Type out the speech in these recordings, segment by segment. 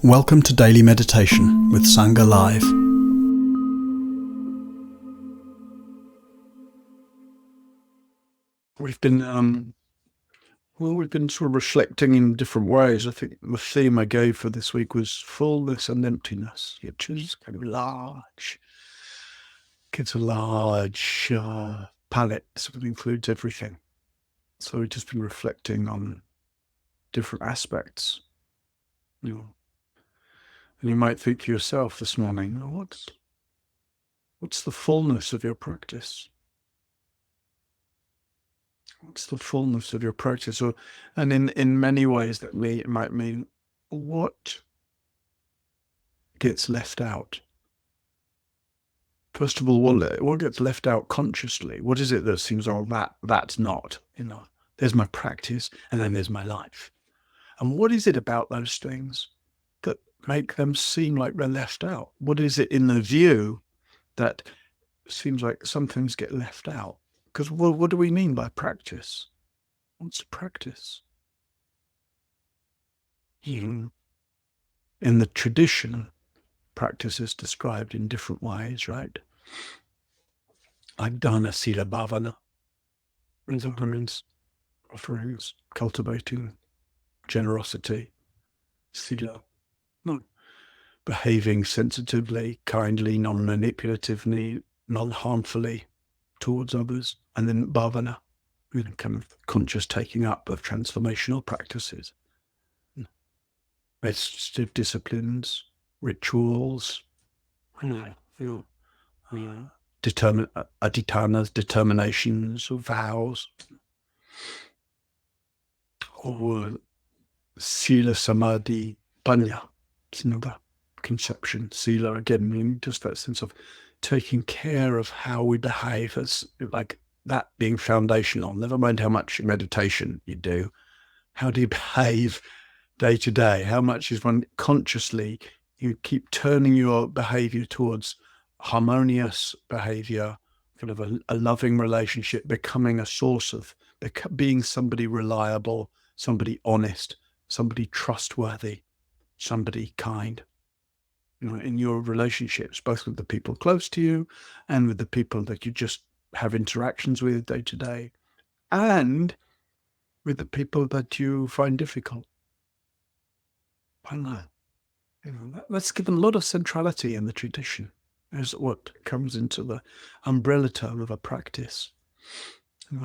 Welcome to Daily Meditation with Sangha Live. We've been sort of reflecting in different ways. I think the theme I gave for this week was fullness and emptiness, which is kind of large. It's a large palette, sort of includes everything. So we've just been reflecting on different aspects. And you might think to yourself this morning, what's the fullness of your practice? What's the fullness of your practice? And in many ways that might mean, what gets left out? First of all, what gets left out consciously? What is it that seems, that's not, there's my practice and then there's my life. And what is it about those things that make them seem like they're left out? What is it in the view that seems like some things get left out? Because what do we mean by practice? What's practice? In the tradition, practice is described in different ways, right? Like dana, sila, bhavana, means offerings, cultivating generosity, sila, no, behaving sensitively, kindly, non-manipulatively, non-harmfully towards others, and then bhavana, kind of conscious taking up of transformational practices, meditative disciplines, rituals, adhitanas, determinations, or vows, or sila, samadhi, panya. It's another conception. Sila, again, meaning just that sense of taking care of how we behave, as like that being foundational. Never mind how much meditation you do. How do you behave day to day? How much is one consciously, you keep turning your behavior towards harmonious behavior, kind of a loving relationship, becoming a source of being somebody reliable, somebody honest, somebody trustworthy, somebody kind. In your relationships, both with the people close to you and with the people that you just have interactions with day to day, and with the people that you find difficult. Let's give them a lot of centrality in the tradition as what comes into the umbrella term of a practice. And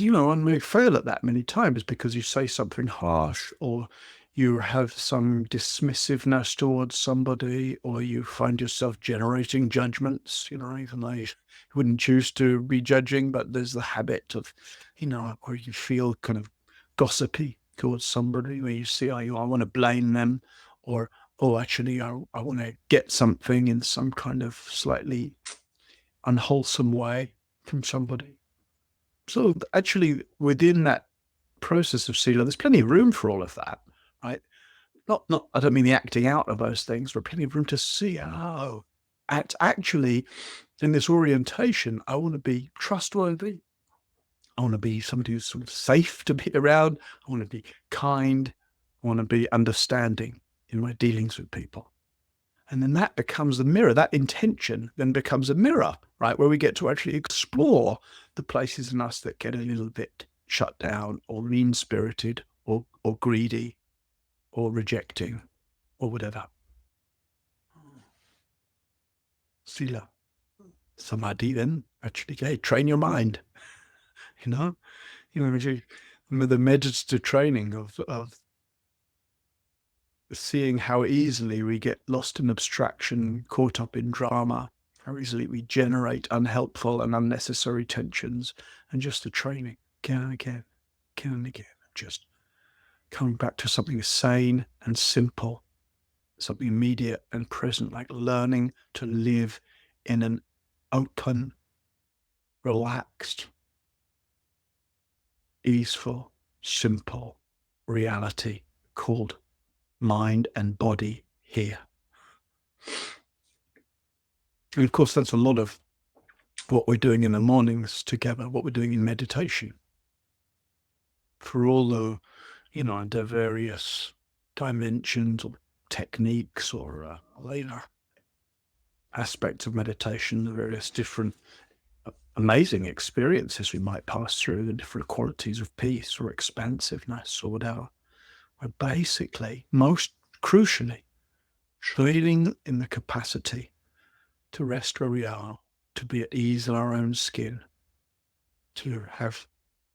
one may fail at that many times because you say something harsh, or you have some dismissiveness towards somebody, or you find yourself generating judgments, even though you wouldn't choose to be judging, but there's the habit of, or you feel kind of gossipy towards somebody, where you see, I want to blame them, or, actually, I want to get something in some kind of slightly unwholesome way from somebody. So actually, within that process of sila, there's plenty of room for all of that, right? Not. I don't mean the acting out of those things, but plenty of room to see. Actually, in this orientation, I want to be trustworthy. I want to be somebody who's sort of safe to be around. I want to be kind. I want to be understanding in my dealings with people. And then that becomes the mirror. That intention then becomes a mirror, right? Where we get to actually explore the places in us that get a little bit shut down, or mean-spirited, or greedy, or rejecting, or whatever. Sila. Samadhi then, actually, train your mind. The meditative training of seeing how easily we get lost in abstraction, caught up in drama, how easily we generate unhelpful and unnecessary tensions, and just the training again and again, just coming back to something sane and simple, something immediate and present, like learning to live in an open, relaxed, easeful, simple reality called mind and body here. And of course, that's a lot of what we're doing in the mornings together, what we're doing in meditation. For all the, the various dimensions or techniques or later aspects of meditation, the various different amazing experiences we might pass through, the different qualities of peace or expansiveness or whatever, are basically, most crucially, feeling in the capacity to rest where we are, to be at ease in our own skin, to have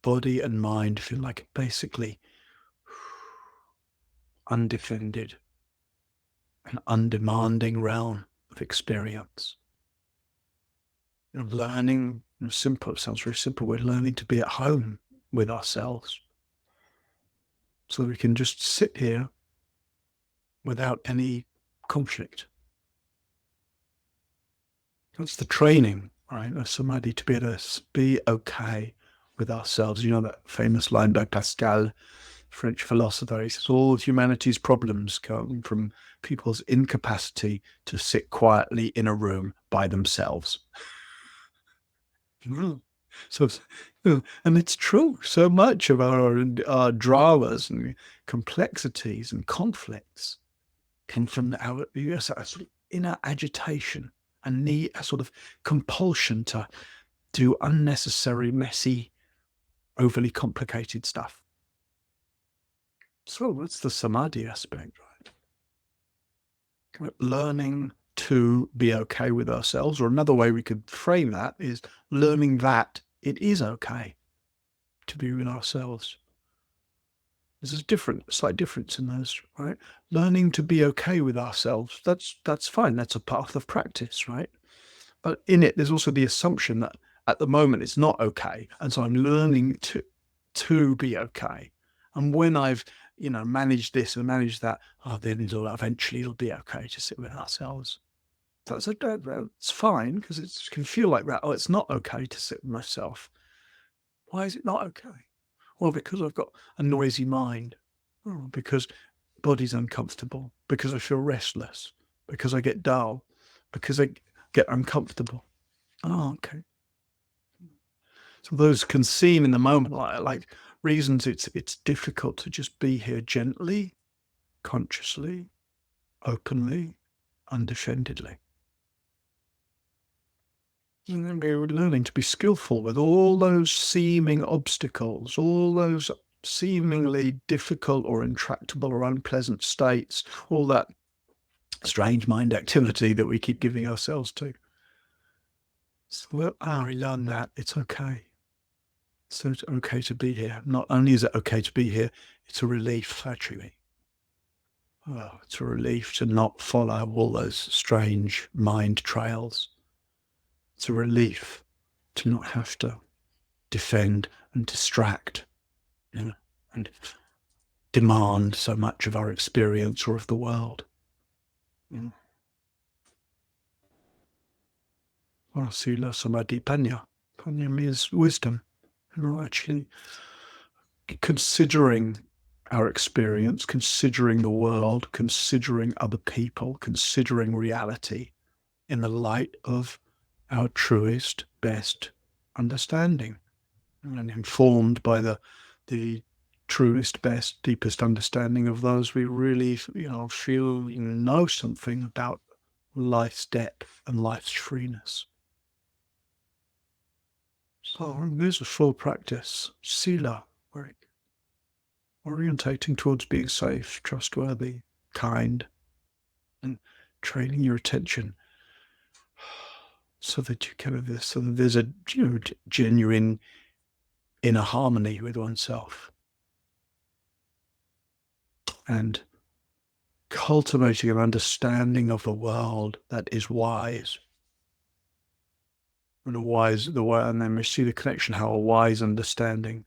body and mind feel like basically undefended, an undemanding realm of experience. Learning, simple, it sounds very simple. We're learning to be at home with ourselves so we can just sit here without any conflict. That's the training, right? Of samadhi, to be able to be okay with ourselves. You know that famous line by Pascal, French philosopher. He says all humanity's problems come from people's incapacity to sit quietly in a room by themselves. So, and it's true. So much of our dramas and complexities and conflicts come from our sort of inner agitation and need a sort of compulsion to do unnecessary, messy, overly complicated stuff. So that's the samadhi aspect, right? Learning to be okay with ourselves, or another way we could frame that is learning that it is okay to be with ourselves. There's a slight difference in those, right? Learning to be okay with ourselves, that's fine. That's a path of practice, right? But in it, there's also the assumption that at the moment it's not okay. And so I'm learning to be okay. And when I've, managed this and managed that, then eventually it'll be okay to sit with ourselves. That's it's fine because it can feel like that. Oh, it's not okay to sit with myself. Why is it not okay? Well, because I've got a noisy mind. Oh, because body's uncomfortable. Because I feel restless. Because I get dull. Because I get uncomfortable. Oh, okay. So those can seem in the moment like reasons it's difficult to just be here gently, consciously, openly, undefendedly. And then we're learning to be skillful with all those seeming obstacles, all those seemingly difficult or intractable or unpleasant states, all that strange mind activity that we keep giving ourselves to. So we learn that it's okay. So it's okay to be here. Not only is it okay to be here, it's a relief, actually. Oh, it's a relief to not follow all those strange mind trails. It's a relief to not have to defend and distract, and demand so much of our experience or of the world. Well, sila samadhi panya. Panya means wisdom. Actually, considering our experience, considering the world, considering other people, considering reality in the light of our truest, best understanding, and informed by the truest, best, deepest understanding of those we really, feel know something about life's depth and life's freeness. So there's a full practice, sila, orientating towards being safe, trustworthy, kind, and training your attention so that there's a genuine inner harmony with oneself, and cultivating an understanding of the world that is wise. And and then we see the connection, how a wise understanding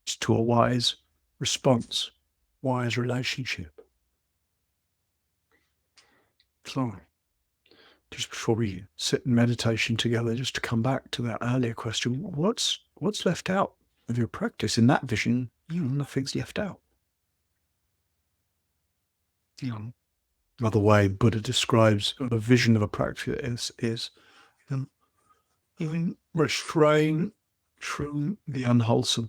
is to a wise response, wise relationship. So, just before we sit in meditation together, just to come back to that earlier question, what's left out of your practice? In that vision, nothing's left out. Another way Buddha describes the vision of a practice is even restrain from the unwholesome.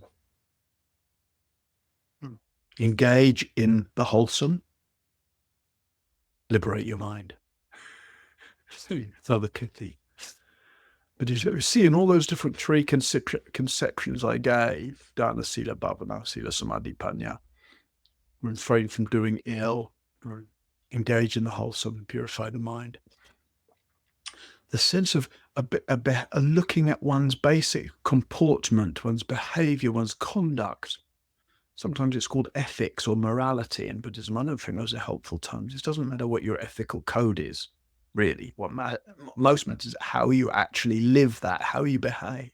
Engage in the wholesome, liberate your mind. So the key. But as you see in all those different three conceptions I gave, Dana, Sila, Bhavana, Sila, Samadhi, Panya, refrain from doing ill, or engage in the wholesome, purify the mind. The sense of looking at one's basic comportment, one's behavior, one's conduct. Sometimes it's called ethics or morality in Buddhism. I don't think those are helpful terms. It doesn't matter what your ethical code is, really. What most matters is how you actually live that, how you behave.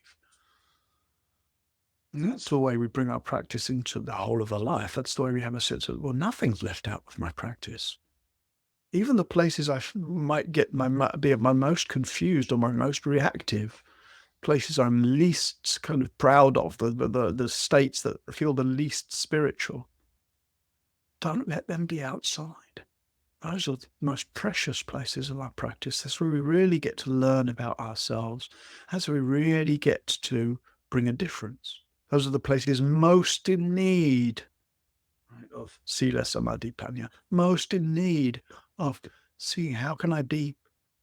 And that's the way we bring our practice into the whole of our life. That's the way we have a sense of, well, nothing's left out with my practice. Even the places I might be my most confused or my most reactive, places I'm least kind of proud of, the states that feel the least spiritual, don't let them be outside. Those are the most precious places of our practice. That's where we really get to learn about ourselves. That's where we really get to bring a difference. Those are the places most in need of Sila Samadhi Panya, most in need of seeing how can I be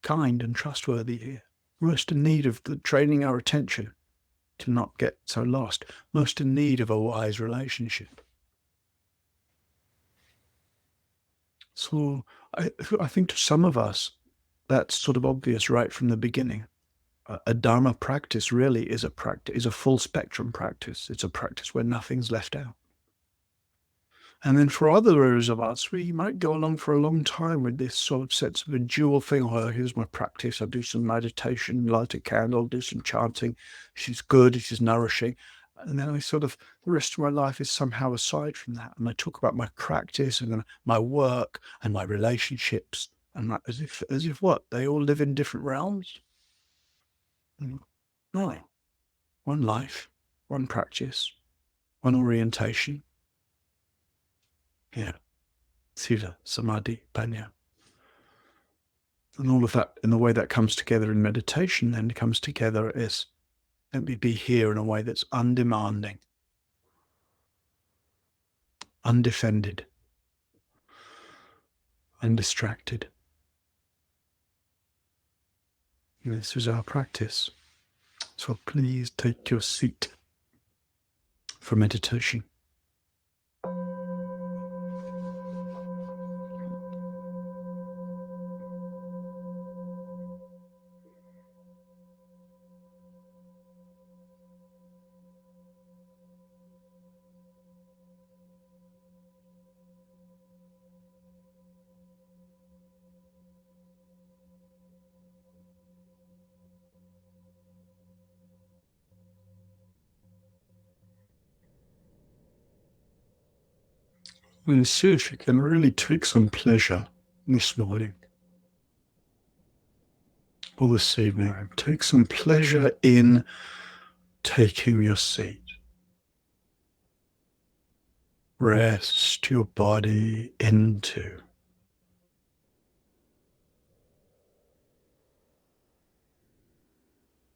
kind and trustworthy here, most in need of training our attention to not get so lost, most in need of a wise relationship. So I think to some of us, that's sort of obvious right from the beginning. A Dharma practice really is a full spectrum practice. It's a practice where nothing's left out. And then for other areas of us, we might go along for a long time with this sort of sense of a dual thing. Oh, here's my practice. I do some meditation, light a candle, do some chanting. She's good. She's nourishing. And then the rest of my life is somehow aside from that. And I talk about my practice and then my work and my relationships. And as if what? They all live in different realms? No. One life, one practice, one orientation. Yeah. Sila, Samadhi, Panya. And all of that, in the way that comes together in meditation, then comes together is, let me be here in a way that's undemanding, undefended, undistracted. And this is our practice. So please take your seat for meditation. And see if you can really take some pleasure this morning or this evening. Take some pleasure in taking your seat. Rest your body into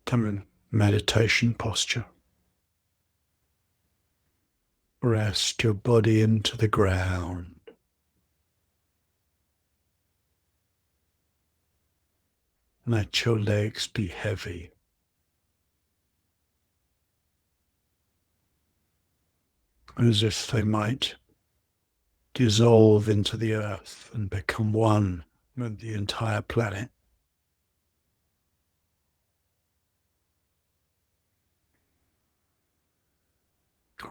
come in meditation posture. Rest your body into the ground. Let your legs be heavy. As if they might dissolve into the earth and become one with the entire planet.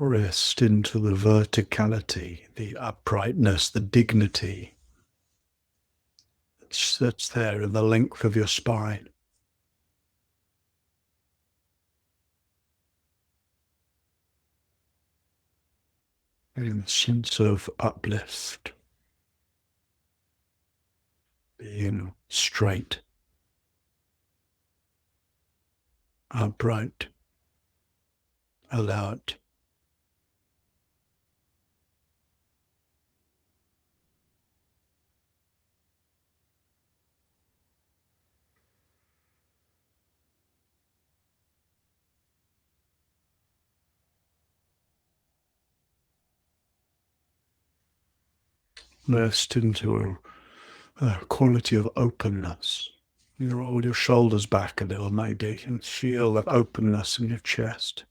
Rest into the verticality, the uprightness, the dignity that's there in the length of your spine. And a sense of uplift, being straight, upright, alert. Rest into a quality of openness. You roll your shoulders back a little, maybe, and feel that openness in your chest.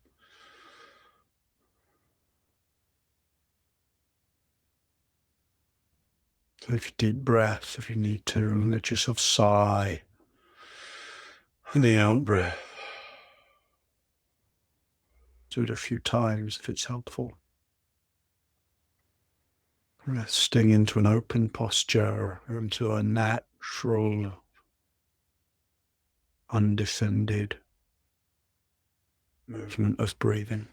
Take a deep breath if you need to, and let yourself sigh in the out breath. Do it a few times if it's helpful. Resting into an open posture, into a natural, undefended movement of breathing.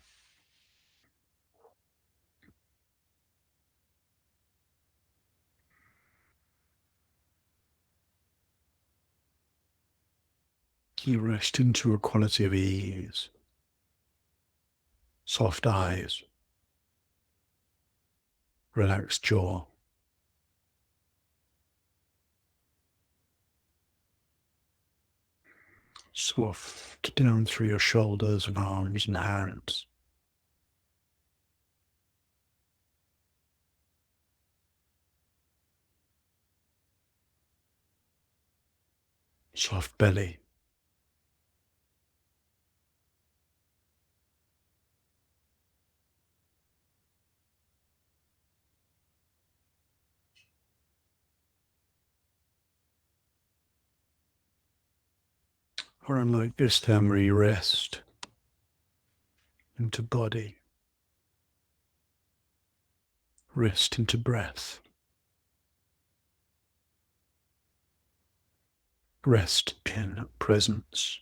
You rest into a quality of ease, soft eyes, relaxed jaw. Soft down through your shoulders and arms and hands. Soft belly. Or unlike this time where you rest into body, rest into breath, rest in presence.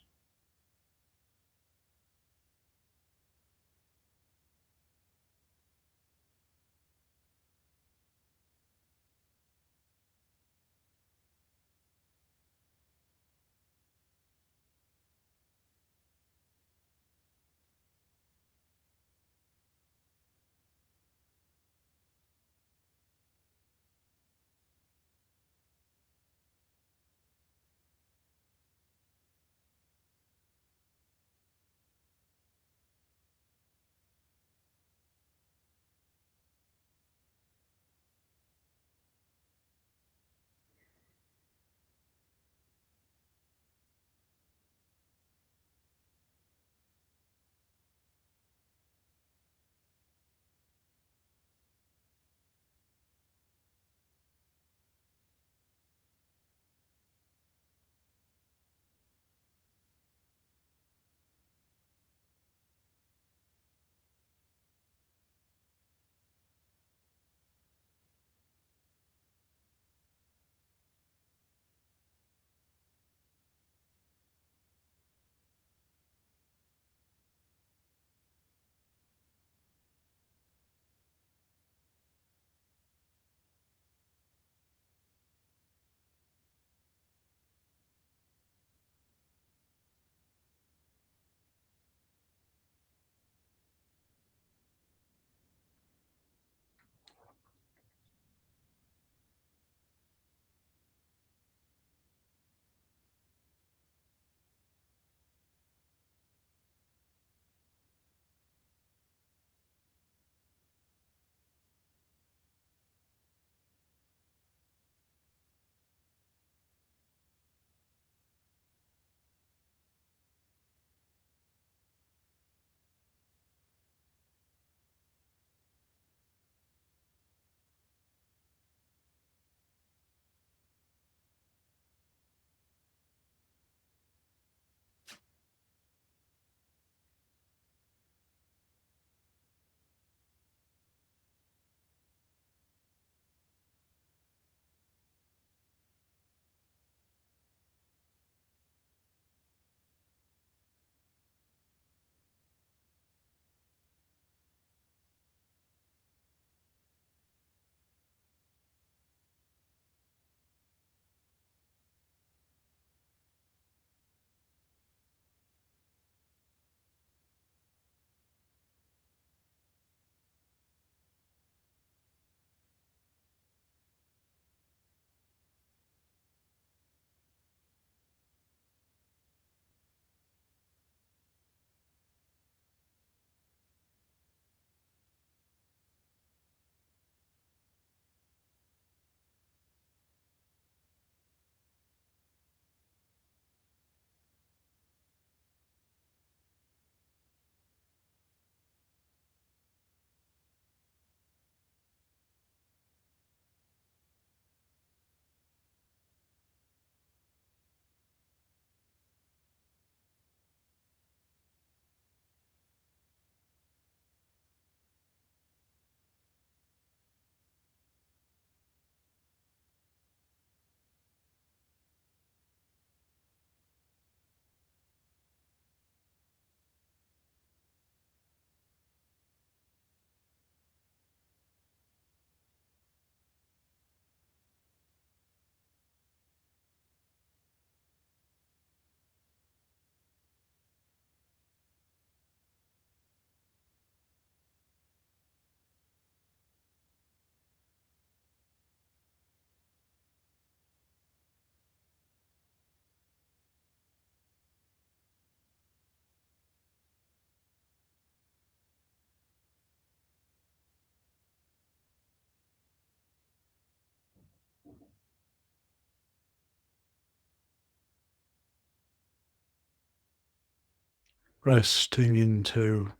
resting into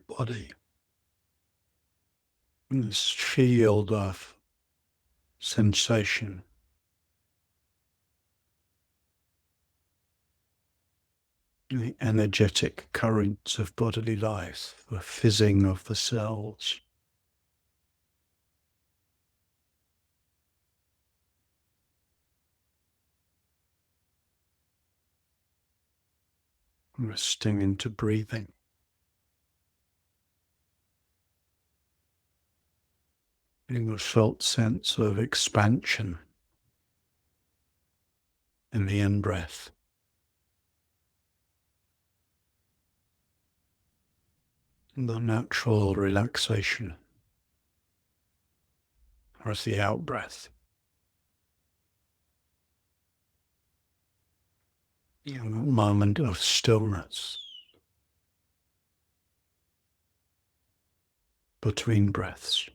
body, this field of sensation, the energetic currents of bodily life, the fizzing of the cells, resting into breathing, getting a felt sense of expansion in the in-breath, the natural relaxation as the out-breath, a moment of stillness between breaths.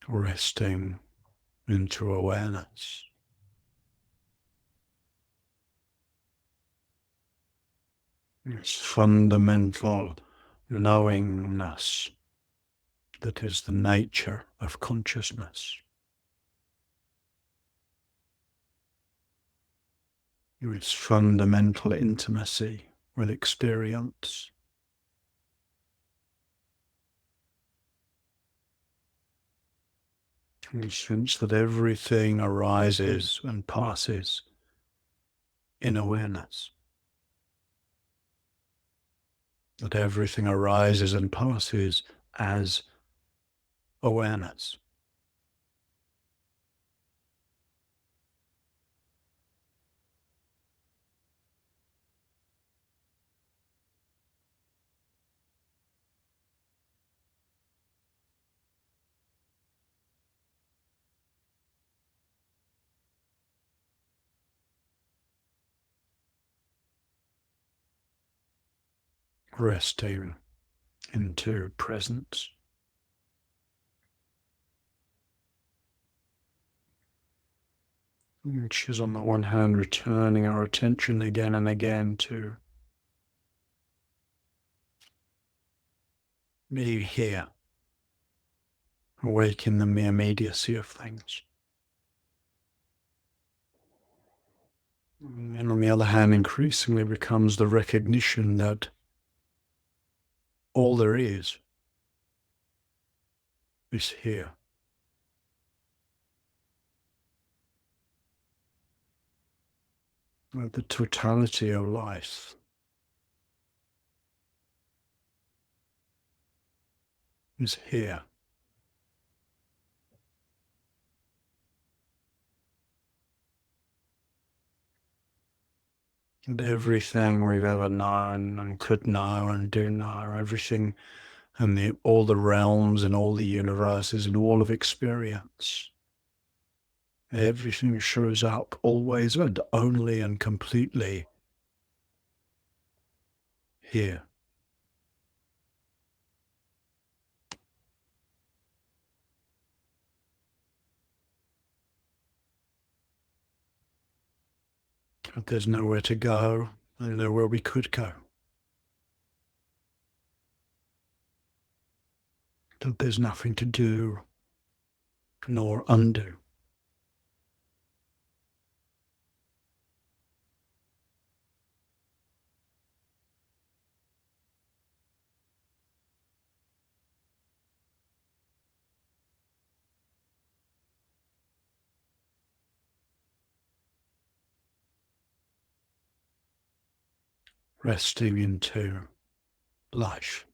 Resting into awareness. This fundamental knowingness that is the nature of consciousness. Its fundamental intimacy with experience. The sense that everything arises and passes in awareness. That everything arises and passes as awareness. Resting into presence. Which is on the one hand returning our attention again and again to me here, awake in the mere immediacy of things. And on the other hand, increasingly becomes the recognition that all there is here. That the totality of life is here. And everything we've ever known and could know and do know, everything and all the realms and all the universes and all of experience, everything shows up always and only and completely here. That there's nowhere to go and nowhere we could go. That there's nothing to do nor undo. Resting into life.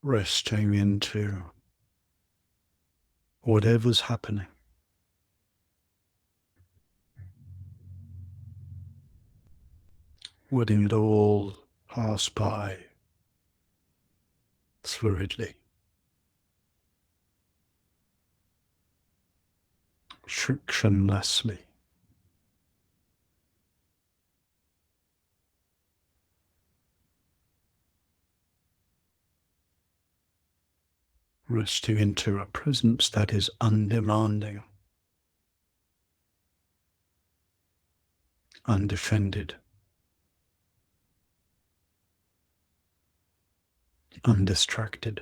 resting into whatever's happening, letting it all pass by fluidly, frictionlessly. Resting into a presence that is undemanding, undefended, undistracted.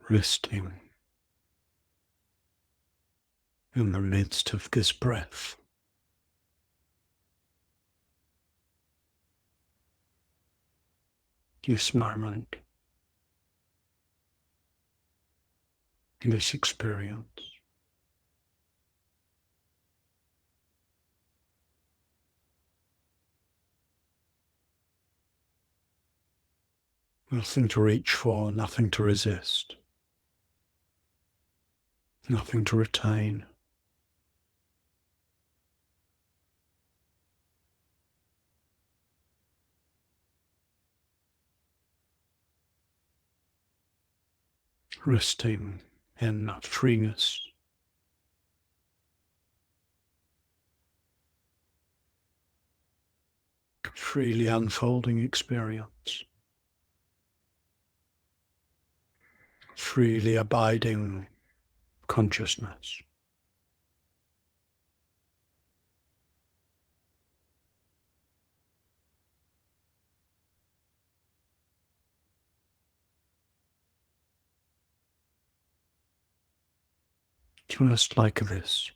Resting in the midst of this breath, this moment, this experience. Nothing to reach for, nothing to resist, nothing to retain. Resting in that freeness, freely unfolding experience, freely abiding consciousness. Just like this.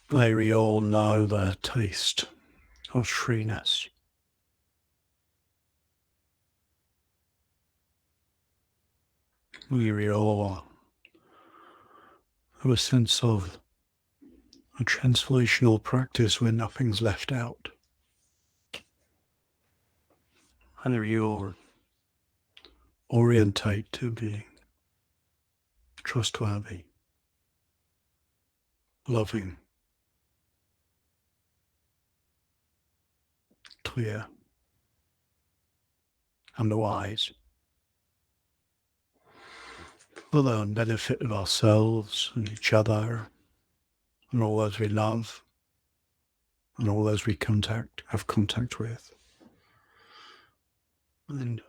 May we all know the taste of Sriness. May we all have a sense of a translational practice where nothing's left out. And we all orientate to being trustworthy, loving, clear, and wise, for the benefit of ourselves and each other and all those we love and all those we have contact with, and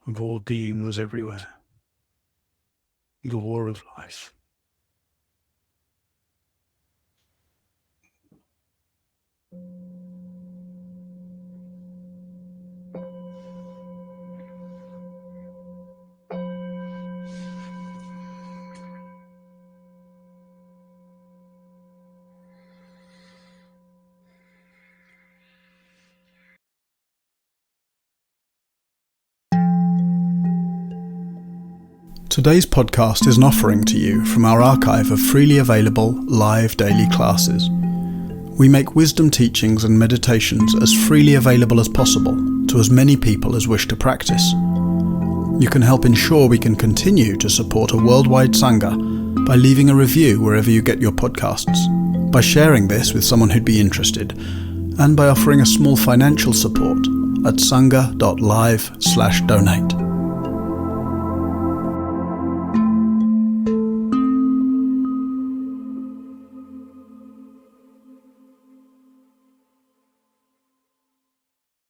of all beings everywhere, the war of life. Today's podcast is an offering to you from our archive of freely available live daily classes. We make wisdom teachings and meditations as freely available as possible to as many people as wish to practice. You can help ensure we can continue to support a worldwide Sangha by leaving a review wherever you get your podcasts, by sharing this with someone who'd be interested, and by offering a small financial support at sangha.live/donate.